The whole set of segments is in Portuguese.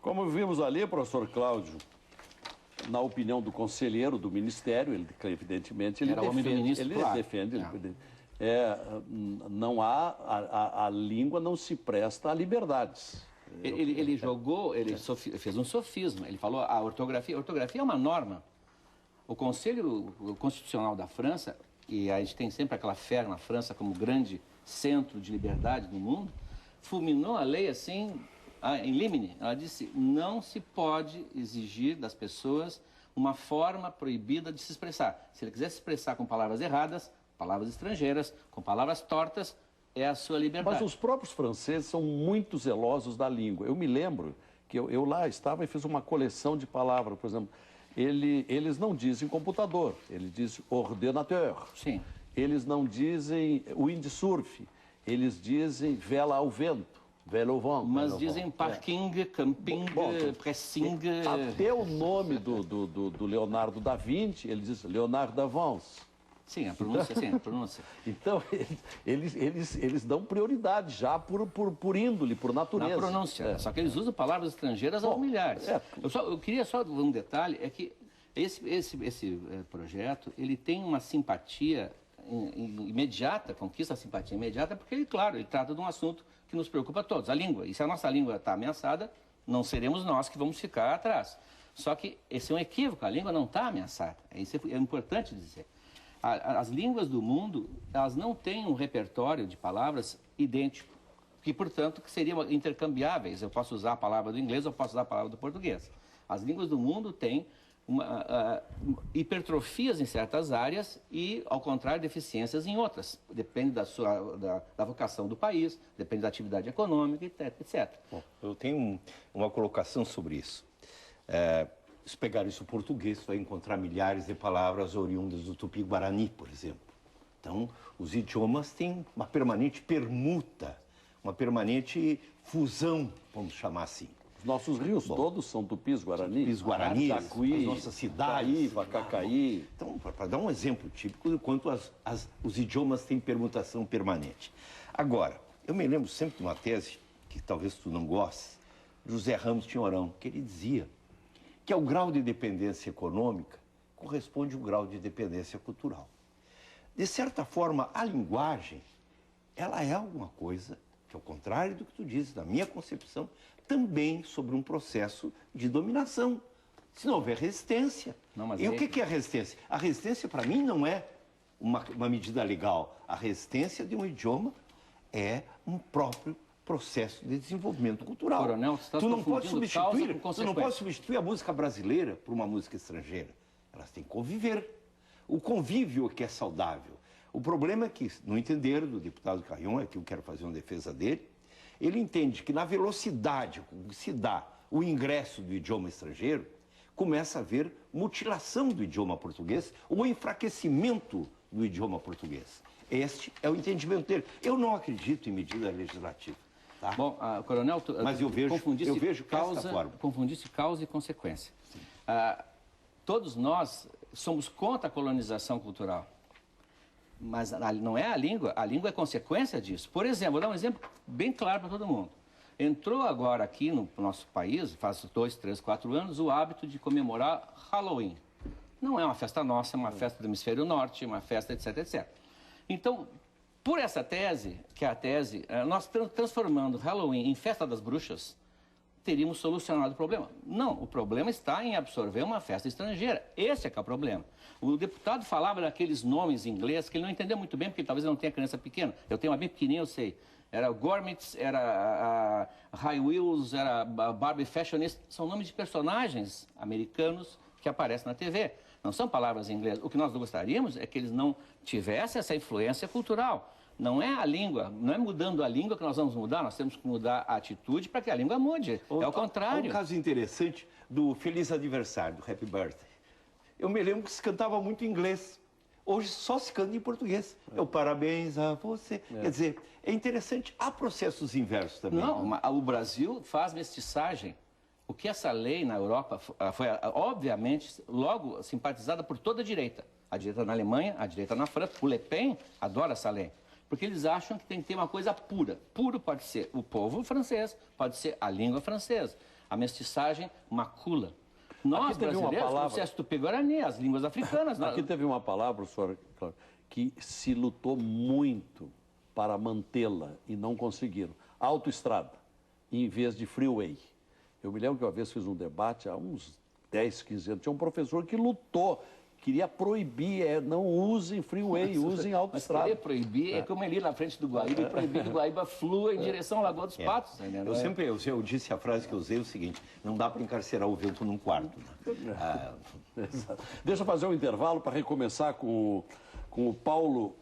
Como vimos ali, professor Cláudio, na opinião do conselheiro do Ministério, ele evidentemente ele Era homem do ministro, ele claro. defende, não há, a língua não se presta a liberdades. Ele fez um sofisma, ele falou a ortografia é uma norma. O Conselho Constitucional da França, e a gente tem sempre aquela fé na França como grande centro de liberdade no mundo, fulminou a lei assim, em limine. Ela disse, não se pode exigir das pessoas uma forma proibida de se expressar. Se ele quiser se expressar com palavras erradas, palavras estrangeiras, com palavras tortas, é a sua liberdade. Mas os próprios franceses são muito zelosos da língua. Eu me lembro que eu lá estava e fiz uma coleção de palavras, por exemplo, eles não dizem computador, eles dizem ordenateur. Sim. Eles não dizem windsurf, eles dizem vela ao vento, vela ao vento. Mas dizem parking, camping, pressing... Até o nome do Leonardo da Vinci, ele diz Leonardo da Vinci. Sim, a pronúncia, sim, a pronúncia. Então, eles dão prioridade já por índole, por natureza. Na pronúncia, só que eles usam palavras estrangeiras aos milhares. Eu queria só um detalhe, é que esse projeto, ele tem uma simpatia imediata, conquista a simpatia imediata, porque ele, claro, ele trata de um assunto que nos preocupa a todos, a língua. E se a nossa língua está ameaçada, não seremos nós que vamos ficar atrás. Só que esse é um equívoco, a língua não está ameaçada. Isso é importante dizer. As línguas do mundo, elas não têm um repertório de palavras idêntico, que, portanto, que seriam intercambiáveis. Eu posso usar a palavra do inglês, eu posso usar a palavra do português. As línguas do mundo têm hipertrofias em certas áreas e, ao contrário, deficiências em outras. Depende da vocação do país, depende da atividade econômica, etc. Bom, eu tenho uma colocação sobre isso. Se pegar isso em português, vai encontrar milhares de palavras oriundas do Tupi-Guarani, por exemplo. Então, os idiomas têm uma permanente permuta, uma permanente fusão, vamos chamar assim. Os nossos rios todos são tupis-guaranis. Tupis-guaranis, Jacuí, as nossas cidades. Vacacaí. Então, para dar um exemplo típico do quanto os idiomas têm permutação permanente. Agora, eu me lembro sempre de uma tese, que talvez tu não gostes, José Ramos Tinhorão, que ele dizia que ao grau de dependência econômica corresponde o grau de dependência cultural. De certa forma, a linguagem, ela é alguma coisa que, ao contrário do que tu dizes, na minha concepção, também sobre um processo de dominação. Se não houver resistência. E o que é resistência? A resistência, para mim, não é uma medida legal. A resistência de um idioma é um próprio processo de desenvolvimento cultural. Coronel, tu não pode substituir a música brasileira por uma música estrangeira. Elas têm que conviver. O convívio é que é saudável. O problema é que, no entender do deputado Carrion, é que eu quero fazer uma defesa dele, ele entende que na velocidade com que se dá o ingresso do idioma estrangeiro, começa a haver mutilação do idioma português ou enfraquecimento do idioma português. Este é o entendimento dele. Eu não acredito em medida legislativa. Tá? Bom, Coronel, mas eu vejo confundisse causa e consequência. Todos nós somos contra a colonização cultural, mas não é a língua é consequência disso. Por exemplo, vou dar um exemplo bem claro para todo mundo. Entrou agora aqui no nosso país, faz 2, 3, 4 anos, o hábito de comemorar Halloween. Não é uma festa nossa, é uma festa do hemisfério norte, uma festa etc, etc. Então, por essa tese, que é a tese, nós transformando Halloween em festa das bruxas, teríamos solucionado o problema. Não, o problema está em absorver uma festa estrangeira. Esse é que é o problema. O deputado falava daqueles nomes em inglês que ele não entendeu muito bem, porque talvez ele não tenha criança pequena. Eu tenho uma bem pequenininha, eu sei. Era Gormits, era High Wheels, era Barbie Fashionista. São nomes de personagens americanos que aparecem na TV. Não são palavras em inglês. O que nós gostaríamos é que eles não tivessem essa influência cultural. Não é a língua, não é mudando a língua que nós vamos mudar, nós temos que mudar a atitude para que a língua mude. É o contrário. Um caso interessante do Feliz Aniversário, do Happy Birthday. Eu me lembro que se cantava muito em inglês. Hoje só se canta em português. Eu parabéns a você. Quer dizer, é interessante. Há processos inversos também. Não, o Brasil faz mestiçagem. O que essa lei na Europa foi, obviamente, logo simpatizada por toda a direita. A direita na Alemanha, a direita na França. O Le Pen adora essa lei. Porque eles acham que tem que ter uma coisa pura. Puro pode ser o povo francês, pode ser a língua francesa. A mestiçagem macula. Nós, brasileiros, como se Tupi-Guarani, as línguas africanas... Aqui teve uma palavra, professor, que se lutou muito para mantê-la e não conseguiram. Autoestrada, em vez de freeway. Eu me lembro que uma vez fiz um debate, há uns 10, 15 anos, tinha um professor que lutou, queria proibir, não usem freeway, usem autoestrada. Mas querer proibir é como ele ir na frente do Guaíba e proibir que o Guaíba flua em direção à Lagoa dos Patos. Né? Eu disse a frase que eu usei, o seguinte, não dá para encarcerar o vento num quarto. Né? Deixa eu fazer um intervalo para recomeçar com o Paulo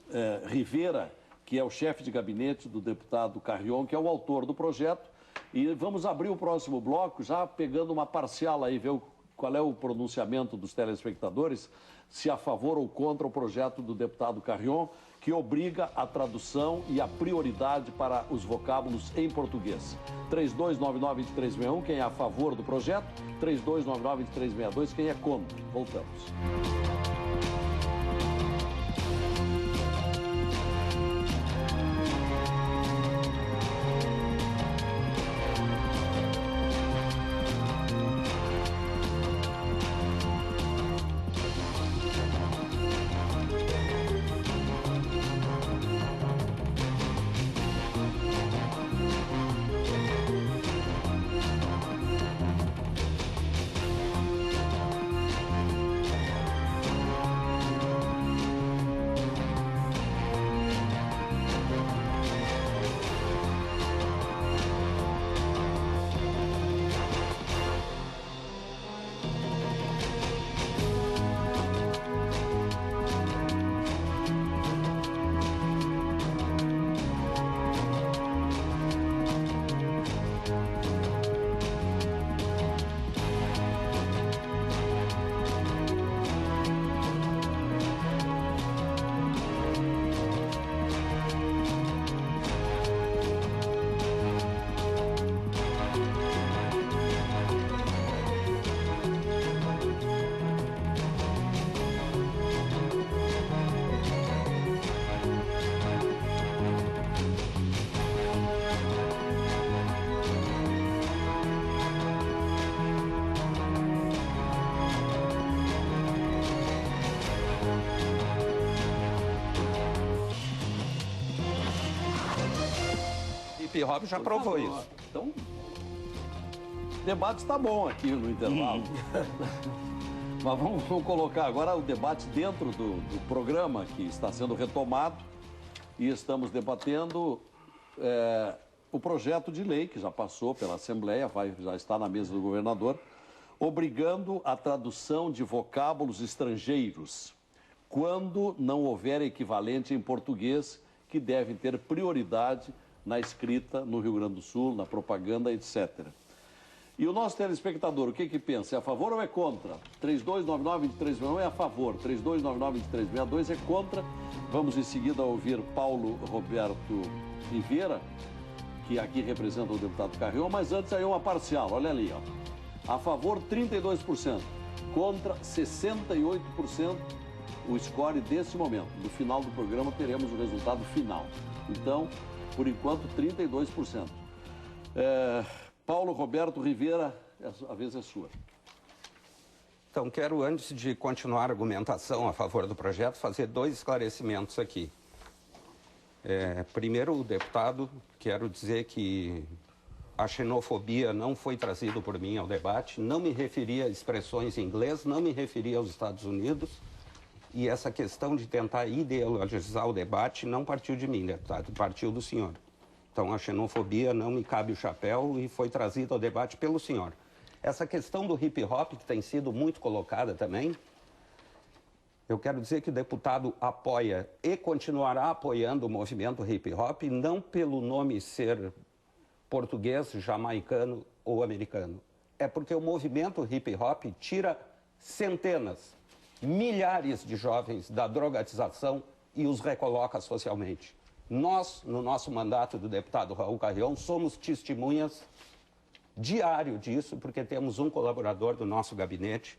Rivera, que é o chefe de gabinete do deputado Carrion, que é o autor do projeto. E vamos abrir o próximo bloco, já pegando uma parcial aí, ver qual é o pronunciamento dos telespectadores, se a favor ou contra o projeto do deputado Carrion, que obriga a tradução e a prioridade para os vocábulos em português. 3299-2361, quem é a favor do projeto, 3299-2362, quem é contra. Voltamos. Hip Hop já provou isso. Então, o debate está bom aqui no intervalo. Mas vamos colocar agora o debate dentro do programa que está sendo retomado e estamos debatendo o projeto de lei que já passou pela Assembleia, já está na mesa do governador, obrigando a tradução de vocábulos estrangeiros quando não houver equivalente em português, que devem ter prioridade na escrita no Rio Grande do Sul, na propaganda, etc. E o nosso telespectador, o que pensa? É a favor ou é contra? 3299-2361 é a favor, 3299-2362 é contra. Vamos em seguida ouvir Paulo Roberto Rivera, que aqui representa o deputado Carrion, mas antes aí uma parcial, olha ali, ó. A favor 32%, contra 68% o score desse momento. No final do programa teremos o resultado final. Então, por enquanto, 32%. Paulo Roberto Rivera, a vez é sua. Então, quero, antes de continuar a argumentação a favor do projeto, fazer 2 esclarecimentos aqui. Primeiro, o deputado, quero dizer que a xenofobia não foi trazida por mim ao debate, não me referia a expressões em inglês, não me referia aos Estados Unidos, e essa questão de tentar ideologizar o debate não partiu de mim, deputado, partiu do senhor. Então, a xenofobia não me cabe o chapéu e foi trazida ao debate pelo senhor. Essa questão do hip hop, que tem sido muito colocada também, eu quero dizer que o deputado apoia e continuará apoiando o movimento hip hop, não pelo nome ser português, jamaicano ou americano. É porque o movimento hip hop tira centenas, milhares de jovens da drogatização e os recoloca socialmente. Nós, no nosso mandato do deputado Raul Carrion, somos testemunhas diário disso, porque temos um colaborador do nosso gabinete,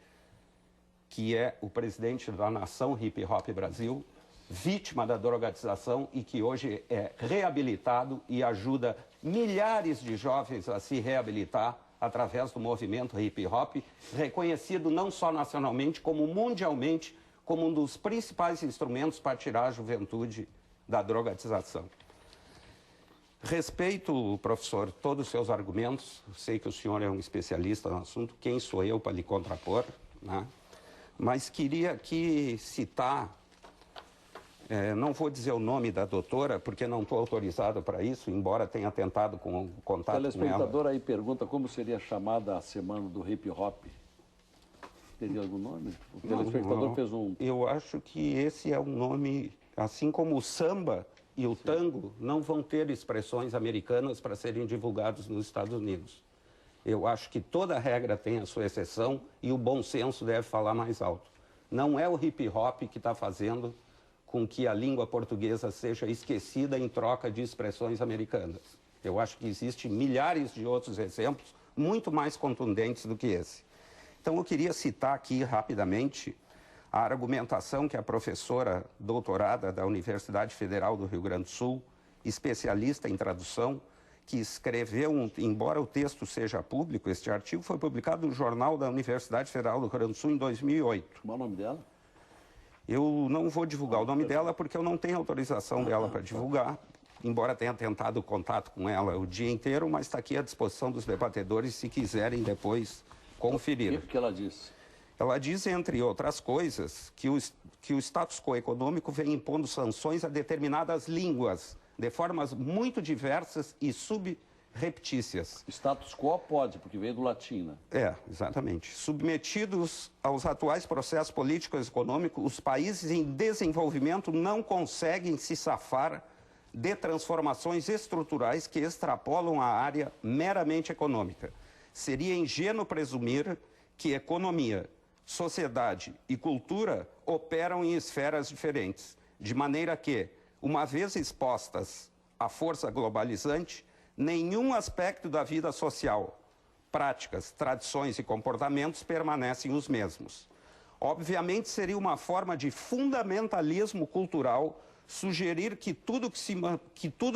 que é o presidente da Nação Hip Hop Brasil, vítima da drogatização e que hoje é reabilitado e ajuda milhares de jovens a se reabilitar através do movimento hip hop, reconhecido não só nacionalmente, como mundialmente, como um dos principais instrumentos para tirar a juventude da drogatização. Respeito, professor, todos os seus argumentos. Sei que o senhor é um especialista no assunto. Quem sou eu para lhe contrapor, né? Mas queria aqui citar, não vou dizer o nome da doutora, porque não estou autorizado para isso, embora tenha tentado com contato com ela. O telespectador aí pergunta como seria chamada a semana do hip hop. Teria algum nome? O telespectador fez um... Eu acho que esse é um nome, assim como o samba e o tango não vão ter expressões americanas para serem divulgados nos Estados Unidos. Eu acho que toda regra tem a sua exceção e o bom senso deve falar mais alto. Não é o hip hop que está fazendo com que a língua portuguesa seja esquecida em troca de expressões americanas. Eu acho que existem milhares de outros exemplos muito mais contundentes do que esse. Então eu queria citar aqui rapidamente a argumentação que a professora doutorada da Universidade Federal do Rio Grande do Sul, especialista em tradução, que escreveu, embora o texto seja público, este artigo foi publicado no Jornal da Universidade Federal do Rio Grande do Sul em 2008. Qual é o nome dela? Eu não vou divulgar o nome dela porque eu não tenho autorização dela para divulgar, embora tenha tentado contato com ela o dia inteiro, mas está aqui à disposição dos debatedores se quiserem depois conferir. O que ela disse? Ela diz, entre outras coisas, que o status quo econômico vem impondo sanções a determinadas línguas, de formas muito diversas e subreptícias. Status quo pode, porque veio do latim, né? Exatamente. Submetidos aos atuais processos políticos e econômicos, os países em desenvolvimento não conseguem se safar de transformações estruturais que extrapolam a área meramente econômica. Seria ingênuo presumir que economia, sociedade e cultura operam em esferas diferentes, de maneira que, uma vez expostas à força globalizante, nenhum aspecto da vida social, práticas, tradições e comportamentos permanecem os mesmos. Obviamente, seria uma forma de fundamentalismo cultural sugerir que tudo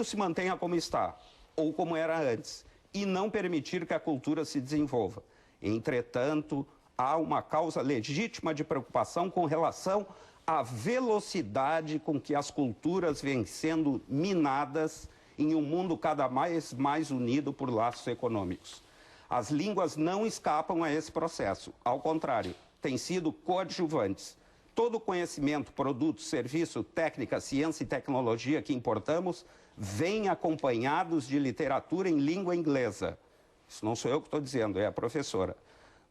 se mantenha como está, ou como era antes, e não permitir que a cultura se desenvolva. Entretanto, há uma causa legítima de preocupação com relação à velocidade com que as culturas vêm sendo minadas em um mundo cada vez mais unido por laços econômicos. As línguas não escapam a esse processo, ao contrário, têm sido coadjuvantes. Todo conhecimento, produto, serviço, técnica, ciência e tecnologia que importamos vêm acompanhados de literatura em língua inglesa. Isso não sou eu que estou dizendo, é a professora.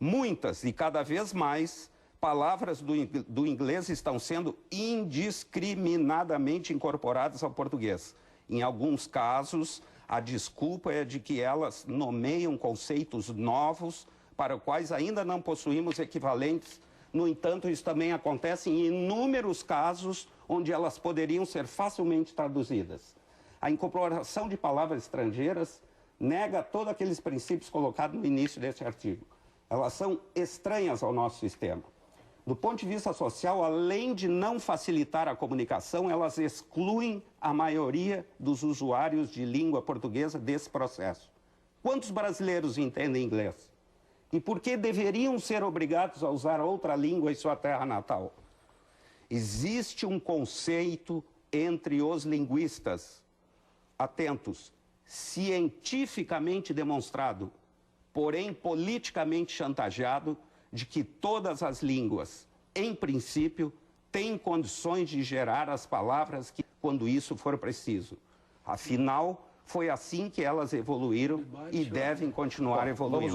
Muitas e cada vez mais palavras do inglês estão sendo indiscriminadamente incorporadas ao português. Em alguns casos, a desculpa é de que elas nomeiam conceitos novos para os quais ainda não possuímos equivalentes. No entanto, isso também acontece em inúmeros casos onde elas poderiam ser facilmente traduzidas. A incorporação de palavras estrangeiras nega todos aqueles princípios colocados no início desse artigo. Elas são estranhas ao nosso sistema. Do ponto de vista social, além de não facilitar a comunicação, elas excluem a maioria dos usuários de língua portuguesa desse processo. Quantos brasileiros entendem inglês? E por que deveriam ser obrigados a usar outra língua em sua terra natal? Existe um conceito entre os linguistas, atentos, cientificamente demonstrado, porém politicamente chantageado, de que todas as línguas, em princípio, têm condições de gerar as palavras quando isso for preciso. Afinal, foi assim que elas evoluíram e devem continuar evoluindo.